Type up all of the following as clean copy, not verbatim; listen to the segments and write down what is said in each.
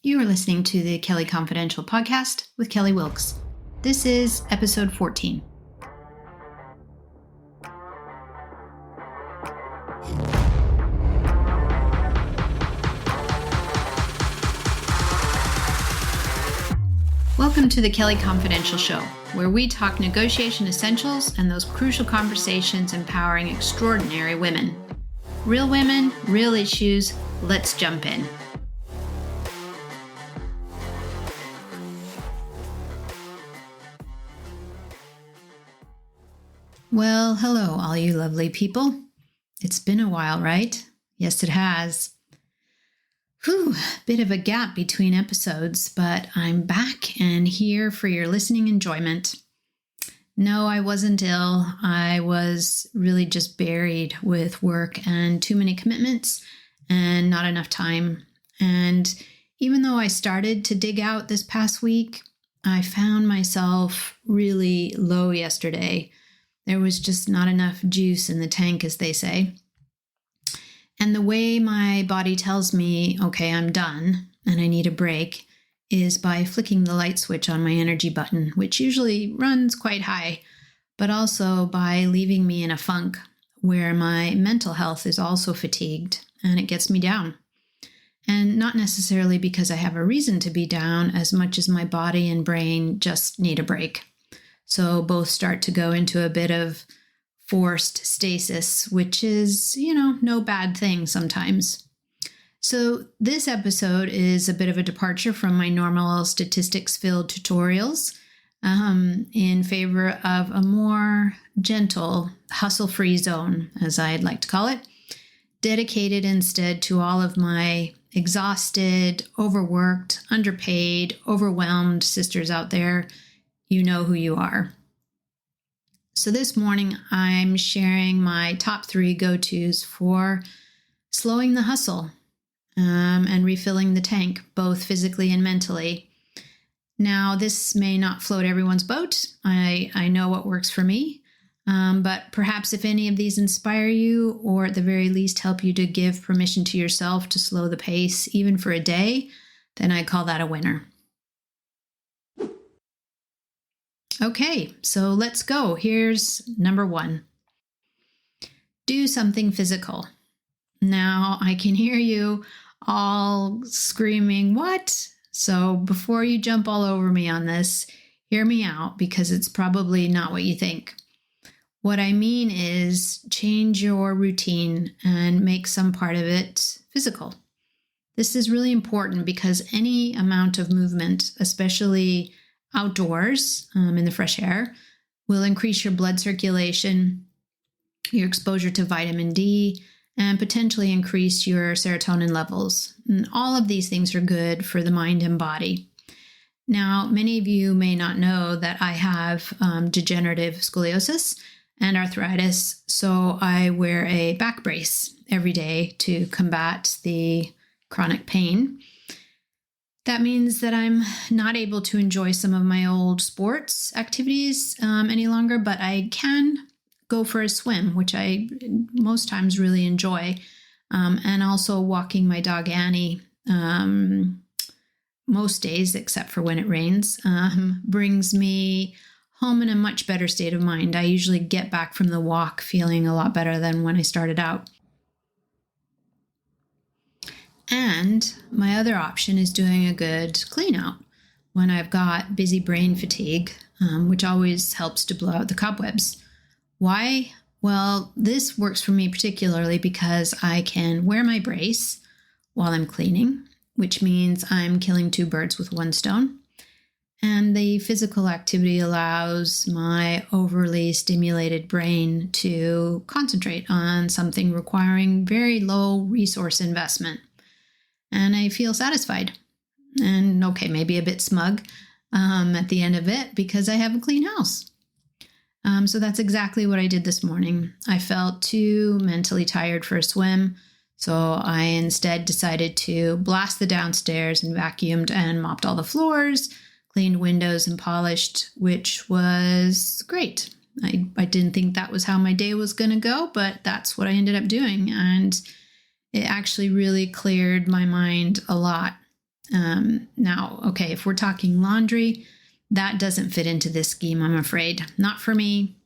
You are listening to the Kelly Confidential podcast with Kelly Wilkes. This is episode 14. Welcome to the Kelly Confidential Show, where we talk negotiation essentials and those crucial conversations empowering extraordinary women. Real women, real issues. Let's jump in. Well, hello, all you lovely people. It's been a while, right? Yes, it has. Bit of a gap between episodes, but I'm back and here for your listening enjoyment. No, I wasn't ill. I was really just buried with work and too many commitments and not enough time. And even though I started to dig out this past week, I found myself really low yesterday. There was just not enough juice in the tank, as they say. And the way my body tells me, okay, I'm done and I need a break, is by flicking the light switch on my energy button, which usually runs quite high, but also by leaving me in a funk where my mental health is also fatigued and it gets me down. And not necessarily because I have a reason to be down as much as my body and brain just need a break. So both start to go into a bit of forced stasis, which is, no bad thing sometimes. So this episode is a bit of a departure from my normal statistics-filled tutorials in favor of a more gentle, hustle-free zone, as I'd like to call it, dedicated instead to all of my exhausted, overworked, underpaid, overwhelmed sisters out there. You know who you are. So this morning, I'm sharing my top 3 go-tos for slowing the hustle and refilling the tank, both physically and mentally. Now, this may not float everyone's boat. I know what works for me, but perhaps if any of these inspire you, or at the very least help you to give permission to yourself to slow the pace, even for a day, then I call that a winner. Okay, so let's go. Here's number 1. Do something physical. Now, I can hear you all screaming, what? So before you jump all over me on this, hear me out because it's probably not what you think. What I mean is change your routine and make some part of it physical. This is really important because any amount of movement, especially outdoors in the fresh air, will increase your blood circulation, your exposure to vitamin D, and potentially increase your serotonin levels. And all of these things are good for the mind and body. Now, many of you may not know that I have degenerative scoliosis and arthritis, so I wear a back brace every day to combat the chronic pain. That means that I'm not able to enjoy some of my old sports activities any longer, but I can go for a swim, which I most times really enjoy, and also walking my dog Annie most days, except for when it rains, brings me home in a much better state of mind. I usually get back from the walk feeling a lot better than when I started out. And my other option is doing a good clean out when I've got busy brain fatigue, which always helps to blow out the cobwebs. Why? Well, this works for me particularly because I can wear my brace while I'm cleaning, which means I'm killing 2 birds with 1 stone. And the physical activity allows my overly stimulated brain to concentrate on something requiring very low resource investment. And I feel satisfied and maybe a bit smug at the end of it because I have a clean house. So that's exactly what I did this morning. I felt too mentally tired for a swim, so I instead decided to blast the downstairs and vacuumed and mopped all the floors, cleaned windows and polished, which was great. I didn't think that was how my day was going to go, but that's what I ended up doing. And it actually really cleared my mind a lot. Now, okay, if we're talking laundry, that doesn't fit into this scheme, I'm afraid. Not for me.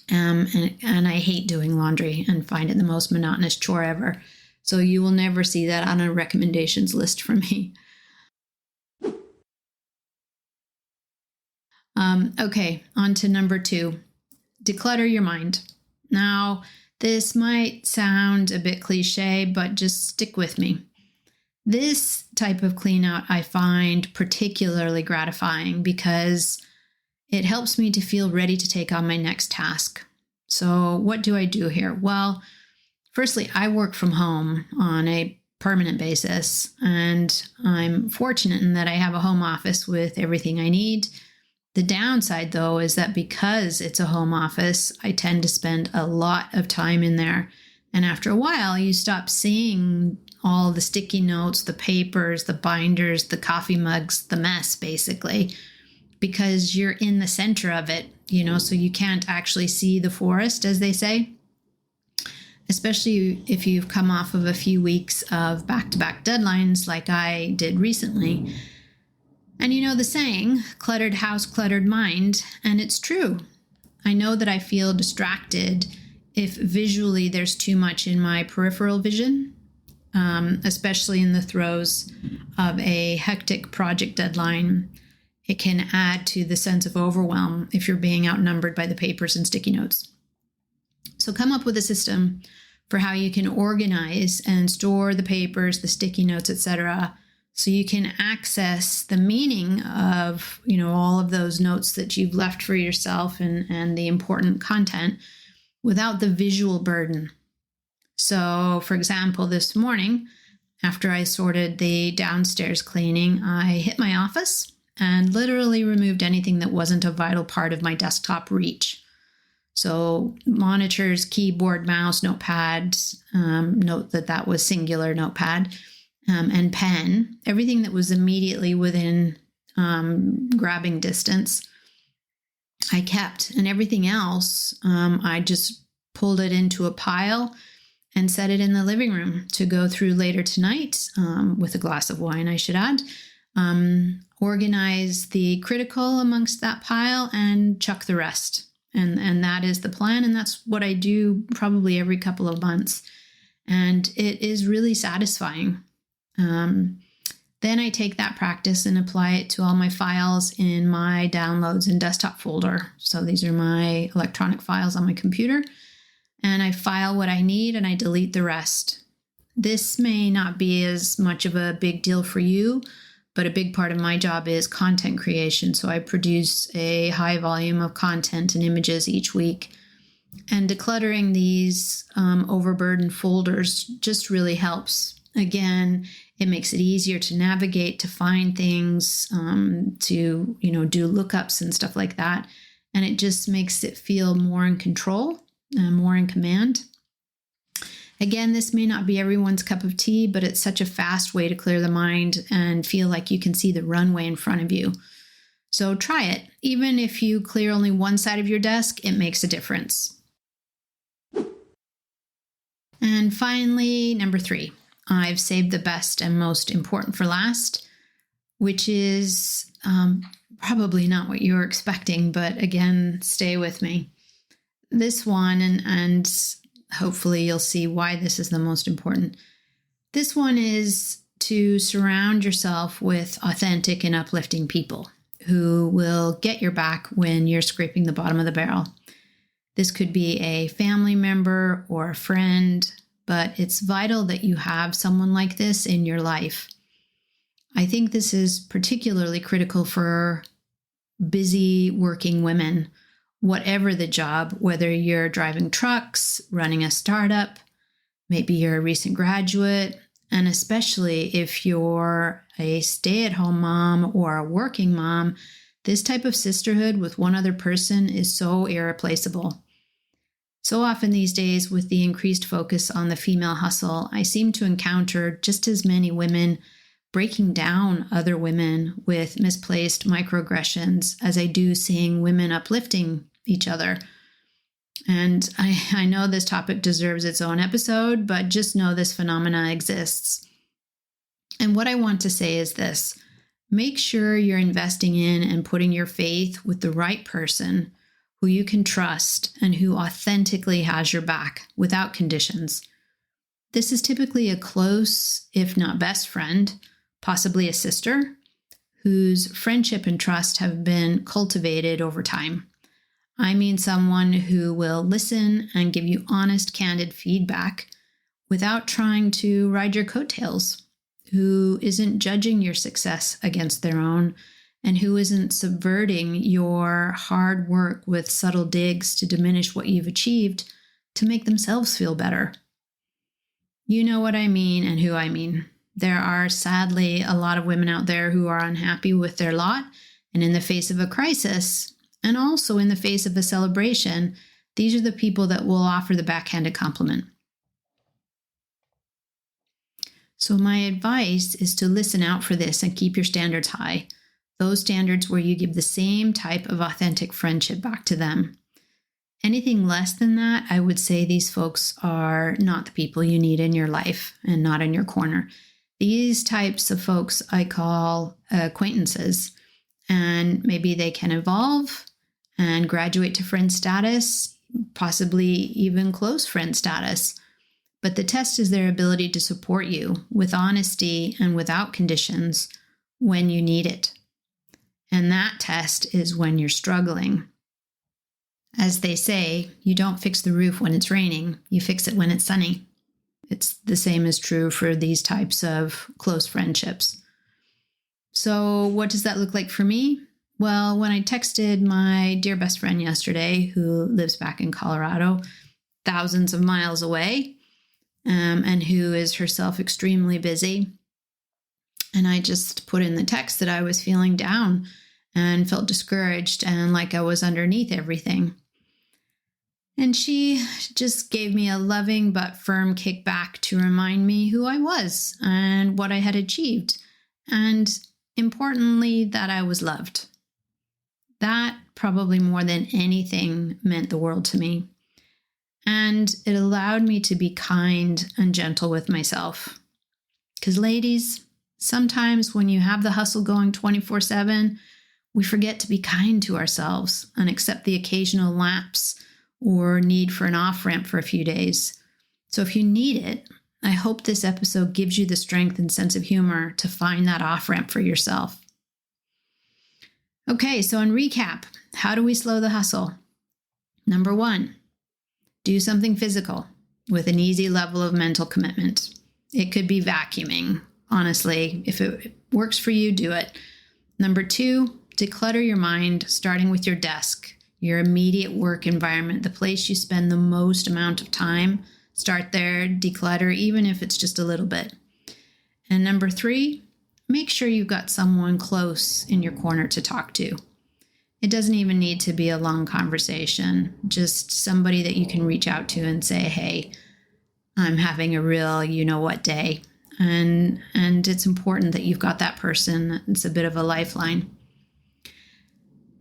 And I hate doing laundry and find it the most monotonous chore ever. So you will never see that on a recommendations list from me. Okay, on to number 2. Declutter your mind. Now, this might sound a bit cliche, but just stick with me. This type of clean out I find particularly gratifying because it helps me to feel ready to take on my next task. So, what do I do here? Well, firstly, I work from home on a permanent basis, and I'm fortunate in that I have a home office with everything I need. The downside, though, is that because it's a home office, I tend to spend a lot of time in there. And after a while, you stop seeing all the sticky notes, the papers, the binders, the coffee mugs, the mess, basically, because you're in the center of it, so you can't actually see the forest, as they say. Especially if you've come off of a few weeks of back-to-back deadlines like I did recently. And you know the saying, cluttered house, cluttered mind, and it's true. I know that I feel distracted if visually there's too much in my peripheral vision, especially in the throes of a hectic project deadline. It can add to the sense of overwhelm if you're being outnumbered by the papers and sticky notes. So come up with a system for how you can organize and store the papers, the sticky notes, etc., so you can access the meaning of, all of those notes that you've left for yourself and the important content without the visual burden. So, for example, this morning, after I sorted the downstairs cleaning, I hit my office and literally removed anything that wasn't a vital part of my desktop reach. So monitors, keyboard, mouse, notepad, note that was singular notepad, and pen, everything that was immediately within grabbing distance, I kept. And everything else, I just pulled it into a pile and set it in the living room to go through later tonight with a glass of wine, I should add. Organize the critical amongst that pile and chuck the rest. And that is the plan. And that's what I do probably every couple of months. And it is really satisfying. Then I take that practice and apply it to all my files in my downloads and desktop folder. So these are my electronic files on my computer. And I file what I need and I delete the rest. This may not be as much of a big deal for you, but a big part of my job is content creation. So I produce a high volume of content and images each week. And decluttering these overburdened folders just really helps. Again, it makes it easier to navigate, to find things, to do lookups and stuff like that. And it just makes it feel more in control, more in command. Again, this may not be everyone's cup of tea, but it's such a fast way to clear the mind and feel like you can see the runway in front of you. So try it. Even if you clear only one side of your desk, it makes a difference. And finally, number 3, I've saved the best and most important for last, which is probably not what you were expecting, but again, stay with me. This one, and hopefully you'll see why this is the most important. This one is to surround yourself with authentic and uplifting people who will get your back when you're scraping the bottom of the barrel. This could be a family member or a friend, but it's vital that you have someone like this in your life. I think this is particularly critical for busy working women, whatever the job, whether you're driving trucks, running a startup, maybe you're a recent graduate, and especially if you're a stay-at-home mom or a working mom, this type of sisterhood with one other person is so irreplaceable. So often these days, with the increased focus on the female hustle, I seem to encounter just as many women breaking down other women with misplaced microaggressions as I do seeing women uplifting each other. And I know this topic deserves its own episode, but just know this phenomena exists. And what I want to say is this: make sure you're investing in and putting your faith with the right person who you can trust and who authentically has your back without conditions. This is typically a close, if not best friend, possibly a sister, whose friendship and trust have been cultivated over time. I mean someone who will listen and give you honest, candid feedback without trying to ride your coattails, who isn't judging your success against their own, and who isn't subverting your hard work with subtle digs to diminish what you've achieved to make themselves feel better. You know what I mean and who I mean. There are sadly a lot of women out there who are unhappy with their lot, and in the face of a crisis, and also in the face of a celebration, these are the people that will offer the backhanded compliment. So my advice is to listen out for this and keep your standards high. Those standards where you give the same type of authentic friendship back to them. Anything less than that, I would say these folks are not the people you need in your life and not in your corner. These types of folks I call acquaintances, and maybe they can evolve and graduate to friend status, possibly even close friend status. But the test is their ability to support you with honesty and without conditions when you need it. And that test is when you're struggling. As they say, you don't fix the roof when it's raining, you fix it when it's sunny. It's the same is true for these types of close friendships. So what does that look like for me? Well, when I texted my dear best friend yesterday, who lives back in Colorado, thousands of miles away, and who is herself extremely busy, and I just put in the text that I was feeling down and felt discouraged and like I was underneath everything. And she just gave me a loving but firm kickback to remind me who I was and what I had achieved, and importantly, that I was loved. That probably more than anything meant the world to me. And it allowed me to be kind and gentle with myself. Because ladies, sometimes when you have the hustle going 24/7, we forget to be kind to ourselves and accept the occasional lapse or need for an off-ramp for a few days. So if you need it, I hope this episode gives you the strength and sense of humor to find that off-ramp for yourself. Okay, so in recap, how do we slow the hustle? Number 1, do something physical with an easy level of mental commitment. It could be vacuuming. Honestly, if it works for you, do it. Number 2, declutter your mind, starting with your desk, your immediate work environment, the place you spend the most amount of time. Start there, declutter, even if it's just a little bit. And number 3, make sure you've got someone close in your corner to talk to. It doesn't even need to be a long conversation, just somebody that you can reach out to and say, hey, I'm having a real you-know-what day. And it's important that you've got that person. It's a bit of a lifeline.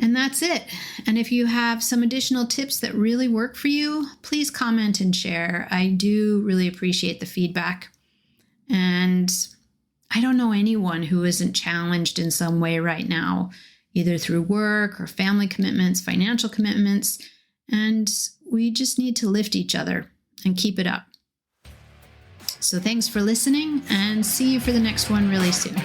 And that's it. And if you have some additional tips that really work for you, please comment and share. I do really appreciate the feedback. And I don't know anyone who isn't challenged in some way right now, either through work or family commitments, financial commitments. And we just need to lift each other and keep it up. So thanks for listening, and see you for the next one really soon.